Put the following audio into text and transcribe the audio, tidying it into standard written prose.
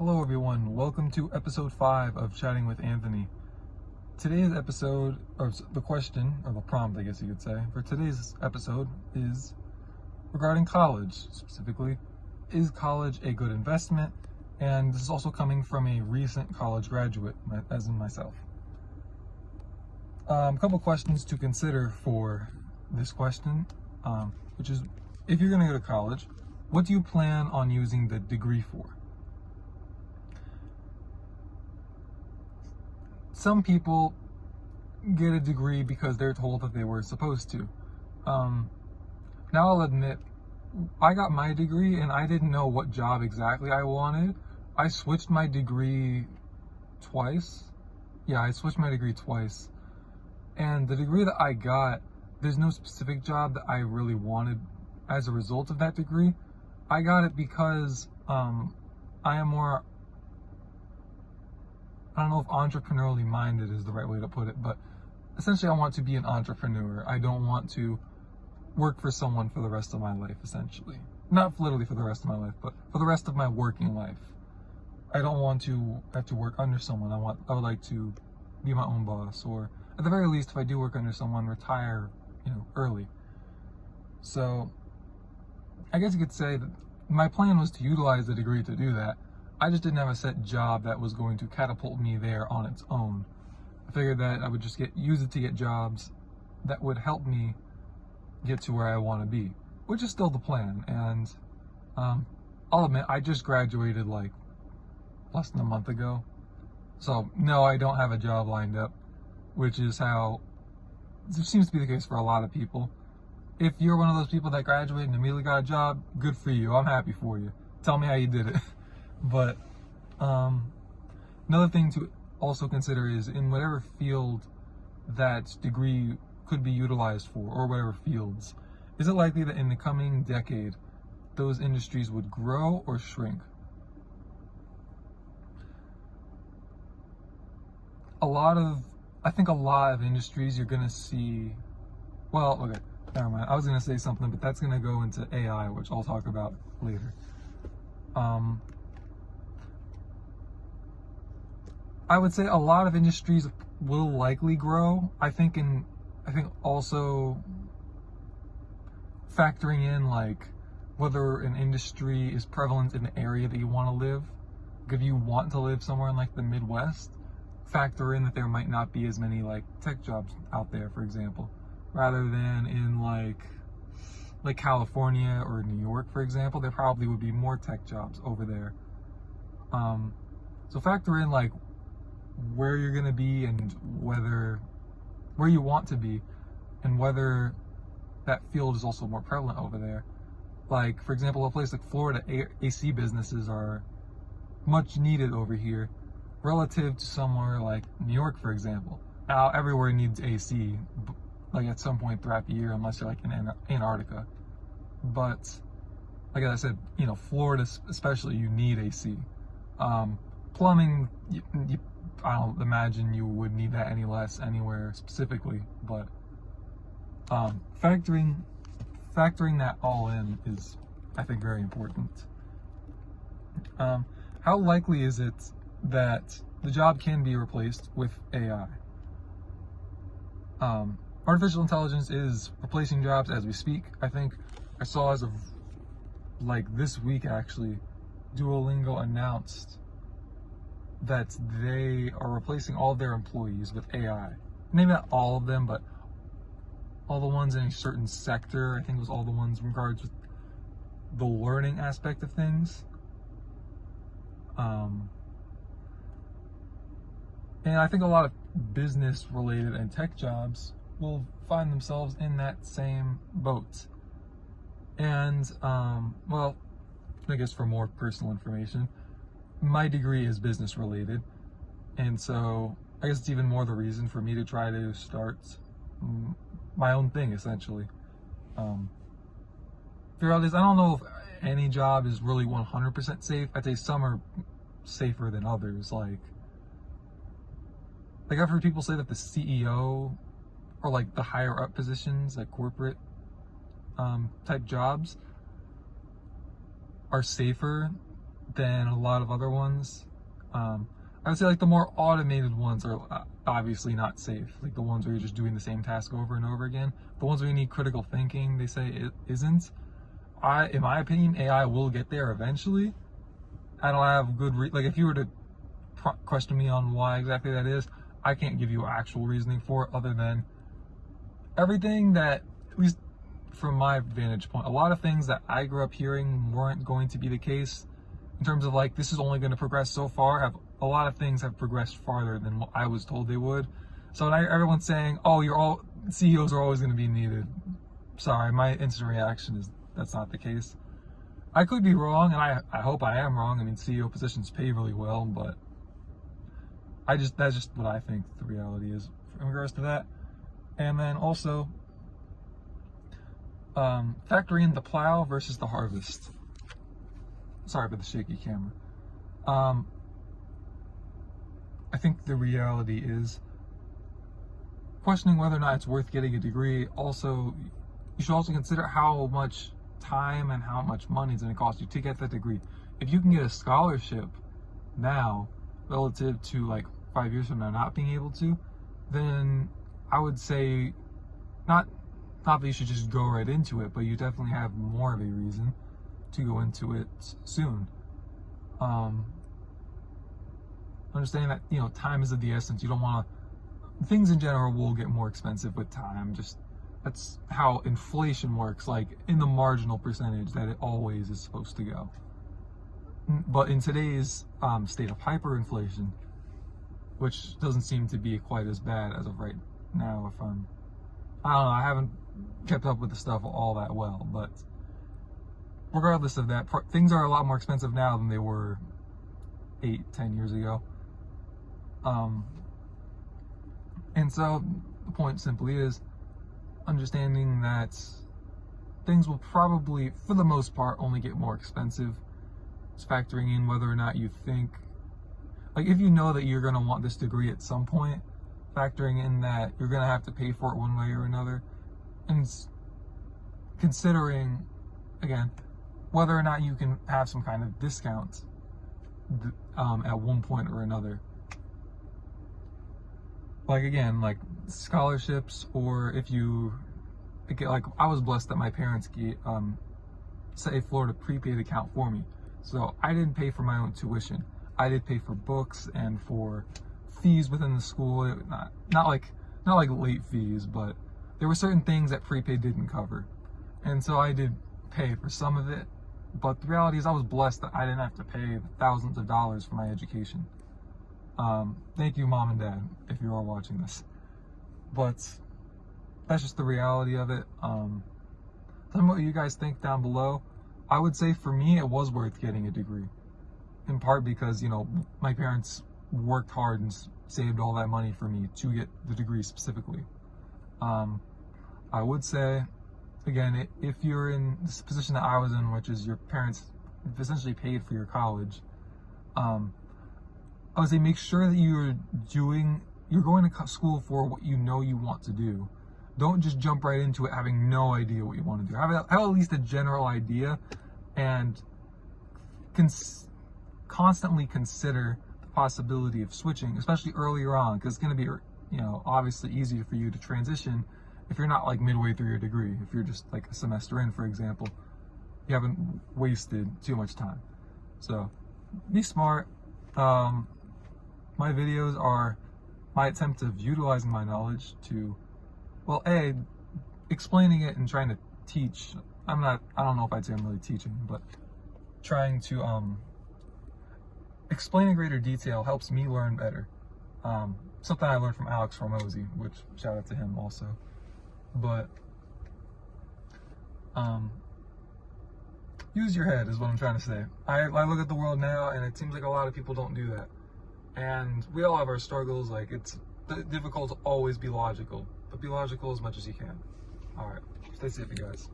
Hello everyone, welcome to episode 5 of Chatting with Anthony. Today's episode, or the question, or the prompt I guess you could say, for today's episode is regarding college. Specifically, is college a good investment? And this is also coming from a recent college graduate, as in myself. A couple questions to consider for this question, which is, if you're going to go to college, what do you plan on using the degree for? Some people get a degree because they're told that they were supposed to. Now I'll admit, I got my degree and I didn't know what job exactly I wanted. I switched my degree twice. I switched my degree twice. And the degree that I got, there's no specific job that I really wanted as a result of that degree. I got it because I am more, I don't know if entrepreneurially minded is the right way to put it, but essentially I want to be an entrepreneur. I don't want to work for someone for the rest of my life, essentially. Not literally for the rest of my life, but for the rest of my working life. I don't want to have to work under someone. I would like to be my own boss, or at the very least, if I do work under someone, retire, early. So I guess you could say that my plan was to utilize the degree to do that. I just didn't have a set job that was going to catapult me there on its own. I figured that I would just use it to get jobs that would help me get to where I want to be, which is still the plan. And I'll admit, I just graduated like less than a month ago. So no, I don't have a job lined up, which is how it seems to be the case for a lot of people. If you're one of those people that graduated and immediately got a job, good for you. I'm happy for you. Tell me how you did it. But another thing to also consider is in whatever field that degree could be utilized for, or whatever fields, is it likely that in the coming decade those industries would grow or shrink? I think a lot of industries you're going to see, well, okay, never mind. I was going to say something, but that's going to go into AI, which I'll talk about later. I would say a lot of industries will likely grow. I think also factoring in like whether an industry is prevalent in the area that you want to live. Like if you want to live somewhere in like the Midwest, factor in that there might not be as many like tech jobs out there, for example, rather than in like California or New York, for example. There probably would be more tech jobs over there. So factor in like where you're going to be and where you want to be, and whether that field is also more prevalent over there. Like, for example, a place like Florida, AC businesses are much needed over here relative to somewhere like New York, for example. Now, everywhere needs AC, like at some point throughout the year, unless you're like in Antarctica. But like I said, Florida especially, you need AC. Plumbing, I don't imagine you would need that any less anywhere specifically, but factoring that all in is, I think, very important. How likely is it that the job can be replaced with AI? Artificial intelligence is replacing jobs as we speak. I think I saw as of like this week, actually, Duolingo announced that they are replacing all of their employees with AI. Maybe not all of them, but all the ones in a certain sector. I think it was all the ones in regards with the learning aspect of things. And I think a lot of business related and tech jobs will find themselves in that same boat. And, well, I guess for more personal information, my degree is business related, and so I guess it's even more the reason for me to try to start my own thing, essentially. Figure out this, I don't know if any job is really 100% safe. I'd say some are safer than others. Like I've heard people say that the CEO or like the higher up positions, like corporate type jobs, are safer than a lot of other ones. I would say like the more automated ones are obviously not safe. Like the ones where you're just doing the same task over and over again. The ones where you need critical thinking, they say it isn't. In my opinion, AI will get there eventually. I don't have good like if you were to question me on why exactly that is, I can't give you actual reasoning for it other than everything that, at least from my vantage point, a lot of things that I grew up hearing weren't going to be the case in terms of like, this is only going to progress so far. A lot of things have progressed farther than what I was told they would. So now everyone's saying, oh, CEOs are always going to be needed. Sorry, my instant reaction is that's not the case. I could be wrong, and I hope I am wrong. I mean, CEO positions pay really well, but that's just what I think the reality is in regards to that. And then also, factor in the plow versus the harvest. Sorry for the shaky camera. I think the reality is questioning whether or not it's worth getting a degree. Also, you should also consider how much time and how much money it's going to cost you to get that degree. If you can get a scholarship now relative to like 5 years from now not being able to, then I would say not that you should just go right into it, but you definitely have more of a reason to go into it soon. Understanding that, you know, time is of the essence. You don't want to, things in general will get more expensive with time. Just that's how inflation works, like in the marginal percentage that it always is supposed to go. But in today's state of hyperinflation, which doesn't seem to be quite as bad as of right now, I don't know, I haven't kept up with the stuff all that well, but regardless of that, things are a lot more expensive now than they were 8-10 years ago. And so the point simply is understanding that things will probably, for the most part, only get more expensive. It's factoring in whether or not you think, like if you know that you're going to want this degree at some point, factoring in that you're going to have to pay for it one way or another, and considering, again, whether or not you can have some kind of discount at one point or another. Like again, like scholarships, or if you, like I was blessed that my parents set a Florida prepaid account for me. So I didn't pay for my own tuition. I did pay for books and for fees within the school. Not like late fees, but there were certain things that prepaid didn't cover. And so I did pay for some of it. But the reality is I was blessed that I didn't have to pay thousands of dollars for my education. Thank you, Mom and Dad, if you are watching this. But that's just the reality of it. Tell me what you guys think down below. I would say for me, it was worth getting a degree. In part because, you know, my parents worked hard and saved all that money for me to get the degree specifically. I would say, again, if you're in this position that I was in, which is your parents essentially paid for your college, I would say make sure that you're going to school for what you know you want to do. Don't just jump right into it having no idea what you want to do. Have at least a general idea, and constantly consider the possibility of switching, especially earlier on, because it's going to be, you know, obviously easier for you to transition if you're not like midway through your degree. If you're just like a semester in, for example, you haven't wasted too much time. So be smart. My videos are my attempt of utilizing my knowledge to, well, explaining it and trying to teach. I don't know if I'd say I'm really teaching, but trying to explain in greater detail helps me learn better. Something I learned from Alex Hormozy, which shout out to him also. But use your head is what I'm trying to say. I look at the world now, and it seems like a lot of people don't do that. And we all have our struggles. Like, it's difficult to always be logical, but be logical as much as you can. All right, stay safe, you guys.